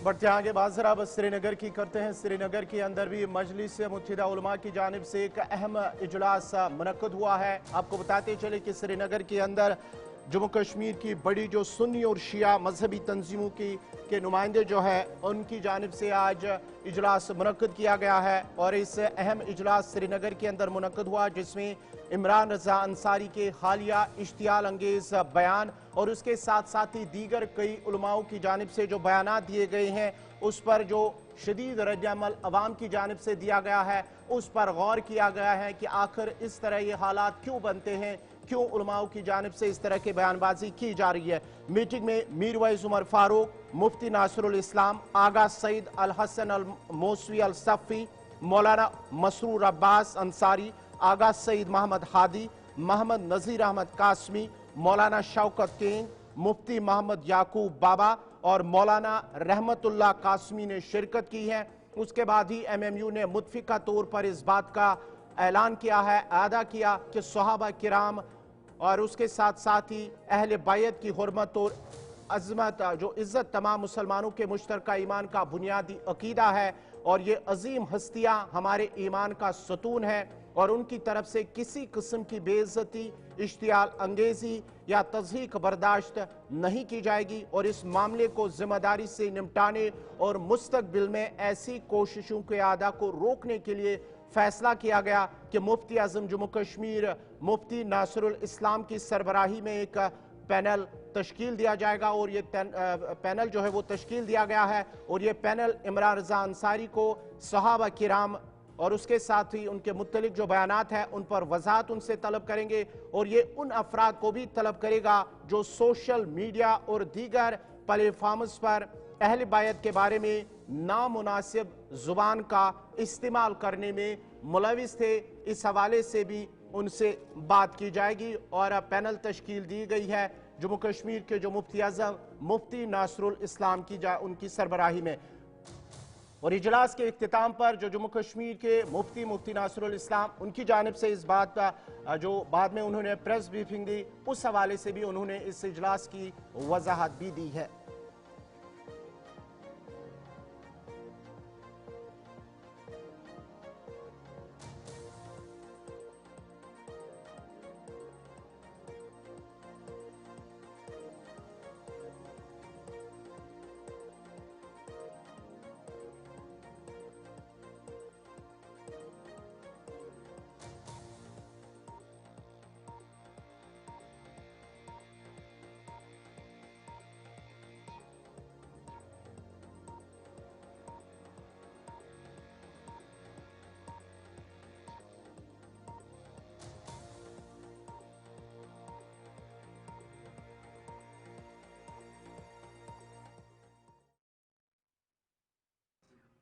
बढ़ते आगे बात जरा अब श्रीनगर की करते हैं। श्रीनगर के अंदर भी मजलिस मुत्तहिदा उलमा की जानिब से एक अहम इजलास मुनक्कद हुआ है। आपको बताते चले कि श्रीनगर के अंदर जम्मू कश्मीर की बड़ी जो सुन्नी और शिया मजहबी तंजीमों के नुमाइंदे जो है उनकी जानिब से आज इजलास मुनक्कद किया गया है और इस अहम इजलास श्रीनगर के अंदर मुनक्कद हुआ जिसमें इमरान रजा अंसारी के हालिया इश्तियाल अंगेज बयान और उसके साथ साथ ही दीगर कई उलमाओं की जानिब से जो बयानात दिए गए हैं उस पर जो शदीद रद्द-ए-अमल अवाम की जानिब से दिया गया है उस पर गौर किया गया है कि आखिर इस तरह ये हालात क्यों बनते हैं, क्यों उलमाओं की जानिब से इस तरह की बयानबाजी की जा रही है। मीटिंग में मीर वैस उमर फारूक, मुफ्ती नासिरुल इस्लाम, आगा सईद अल हसन अल मौसवी अल सफ़ी, मौलाना मसरूर अब्बास अंसारी, आगा सईद मोहम्मद हादी, मोहम्मद नज़ीर अहमद कासमी, मौलाना शौकत किंग, मुफ्ती मोहम्मद याकूब बाबा और मौलाना रहमतुल्लाह कासमी ने शिरकत की है। उसके बाद ही MMU ने मुतफिका तौर पर इस बात का ऐलान किया है, अदा किया कि सहाबा किराम और उसके साथ साथ ही अहले बैत की हुर्मत और अज़मत जो इज़्ज़त तमाम मुसलमानों के मुश्तरका ईमान का बुनियादी अकीदा है और ये अजीम हस्तियां हमारे ईमान का सतून है और उनकी तरफ से किसी किस्म की बेइज्जती, इश्तियाल अंगेजी या तज़हीक बर्दाश्त नहीं की जाएगी और इस मामले को जिम्मेदारी से निपटाने और मुस्तकबिल में ऐसी कोशिशों के आदा को रोकने के लिए फैसला किया गया कि मुफ्ती आज़म जम्मू कश्मीर मुफ्ती नासिरुल इस्लाम की सरबराही में एक पैनल तश्कील दिया जाएगा और ये पैनल जो है वो तश्कील दिया गया है और ये पैनल इमरान रजा अंसारी को सहाबा किराम और उसके साथ ही उनके मुत्तलिक जो बयानात हैं उन पर वजाहत उनसे तलब करेंगे और ये उन अफराद को भी तलब करेगा जो सोशल मीडिया और दीगर प्लेटफॉर्म्स पर अहले बैत के बारे में नामुनासिब जुबान का इस्तेमाल करने में मुलविस थे। इस हवाले से भी उनसे बात की जाएगी और पैनल तश्कील दी गई है जम्मू कश्मीर के जो मुफ्ती आज़म मुफ्ती नासिरुल इस्लाम की उनकी सरबराही में। और इजलास के इख्तिताम पर जो जम्मू कश्मीर के मुफ्ती नासिरुल इस्लाम उनकी जानिब से इस बात का जो बाद में उन्होंने प्रेस ब्रीफिंग दी उस हवाले से भी उन्होंने इस इजलास की वजाहत भी दी है।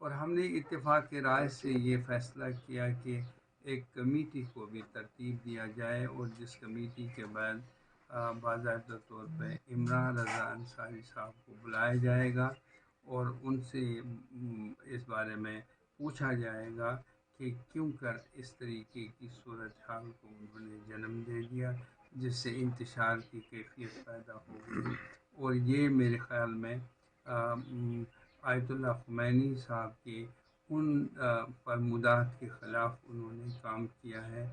और हमने इत्तेफाक के राय से ये फ़ैसला किया कि एक कमेटी को भी तरतीब दिया जाए और जिस कमेटी के बाद बाज़ाब्ता तौर पर इमरान रज़ा अंसारी साहब को बुलाया जाएगा और उनसे इस बारे में पूछा जाएगा कि क्यों कर इस तरीके की सूरत हाल को उन्होंने जन्म दे दिया जिससे इंतशार की कैफियत पैदा हो गई। और ये मेरे ख़्याल में आयतुल्लाह ख़ुमैनी साहब के उन फरमुदात के ख़िलाफ़ उन्होंने काम किया है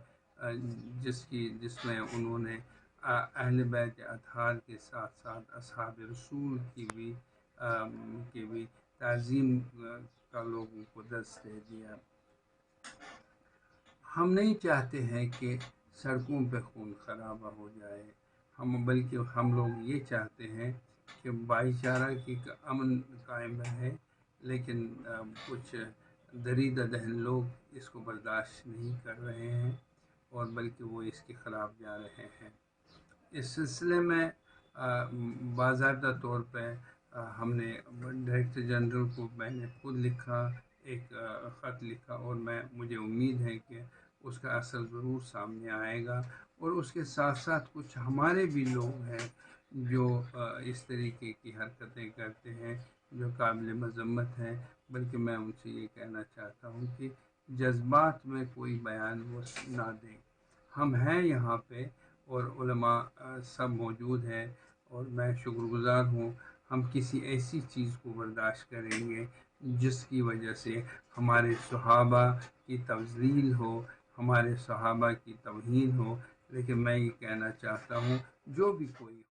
जिसमें उन्होंने अहले बैत अतहार के साथ साथ असहाब रसूल की भी ताज़ीम का लोगों को दर्स दे दिया। हम नहीं चाहते हैं कि सड़कों पे खून खराबा हो जाए, बल्कि हम लोग ये चाहते हैं कि भाईचारा की अमन कायम रहे, लेकिन कुछ दरीदा दहन लोग इसको बर्दाश्त नहीं कर रहे हैं और बल्कि वो इसके ख़िलाफ़ जा रहे हैं। इस सिलसिले में बाज़ाब्ता तौर पर हमने डायरेक्टर जनरल को मैंने खुद लिखा, एक ख़त लिखा और मुझे उम्मीद है कि उसका असर ज़रूर सामने आएगा। और उसके साथ साथ कुछ हमारे भी लोग हैं जो इस तरीके की हरकतें करते हैं जो काबिल मज़म्मत हैं, बल्कि मैं उनसे ये कहना चाहता हूँ कि जज्बात में कोई बयान वो ना दें। हम हैं यहाँ पे और उलमा सब मौजूद हैं और मैं शुक्रगुज़ार हूँ ہم کسی ایسی چیز کو برداشت کریں گے جس کی وجہ سے ہمارے صحابہ کی تفضیل ہو، ہمارے صحابہ کی توہین ہو. لیکن میں یہ کہنا چاہتا ہوں جو بھی کوئی